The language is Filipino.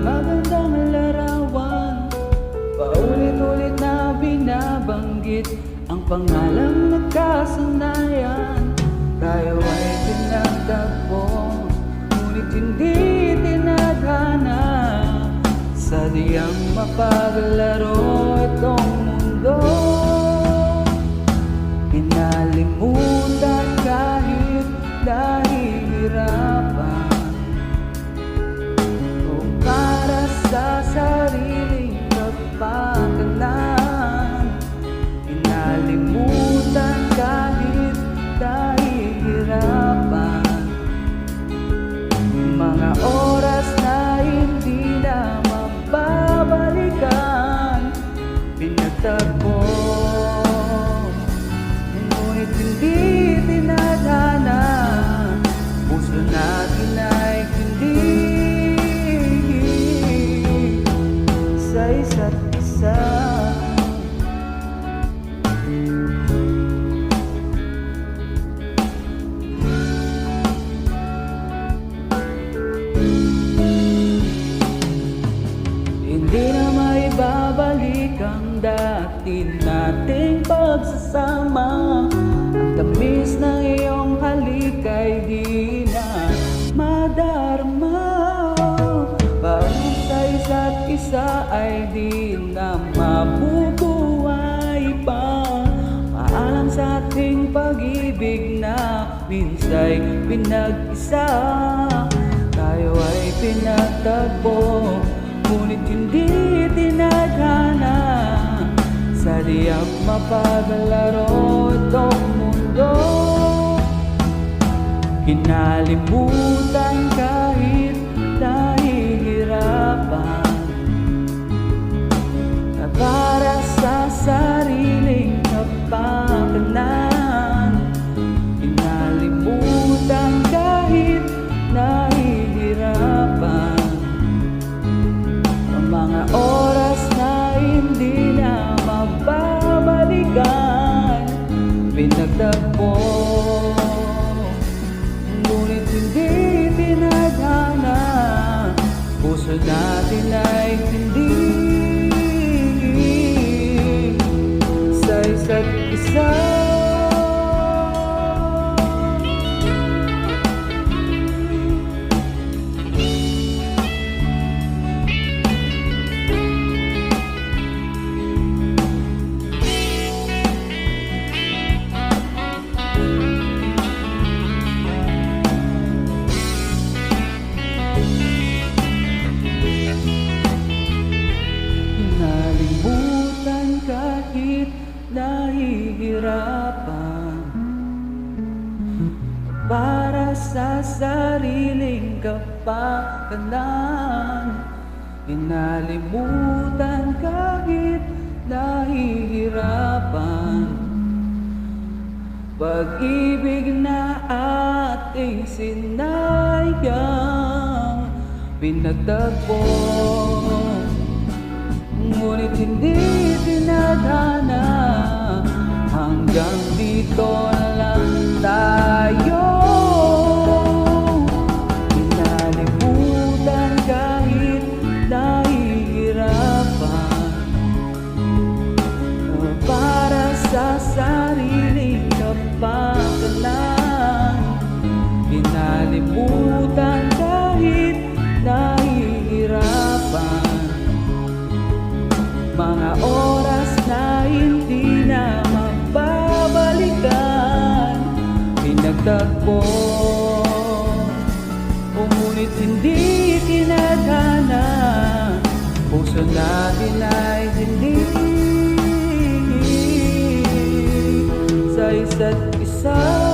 magandang larawan. Paulit-ulit na binabanggit ang pangalang nagkasanayan. Tayo ay pinagtagpo, ngunit hindi tinadhana. Sadyang mapaglaro itong mundo, kinalimutan kahit nahihirapan. O para sa sariling kapakanan, kinalimutan kahit nahihirapan. Mga oras na hindi na mababalikan, pinagtagpo, ngunit hindi tinadhana. Puso natin ay hindi sa isa't isa. Hindi na maibabalik ang dati nating pagsasama. Ang tamis ng iyong halik ay di na madarama. Pagod sa isa't isa ay di na mabubuhay pa. Paalam sa ating pag-ibig na minsa'y pinag-isa. Tayo ay pinagtagpo, ngunit hindi tinadhana. Sadyang mapaglaro itong mundo, kinalimutan kahit nahihirapan. Para sa sariling kapakanan, kinalimutan kahit nahihirapan. Mga oras na hindi na mababalikan, pinagtagpo, ngunit hindi tinadhana. Puso natin ay hindi sa isa't isa. Kahit nahihirapan, para sa sariling kapakanan, kinalimutan kahit nahihirapan. Pag-ibig na ating sinayang, pinagtagpo, ngunit hindi tinadhana. Hanggang dito na lang tayo, kinalimutan kahit nahihirapan. Para sa sariling kapakanan, kinalimutan kahit nahihirapan. Mga oras na hindi na mababalikan, pinagtagpo, ngunit hindi tinadhana. Puso natin ay hindi sa isa't isa.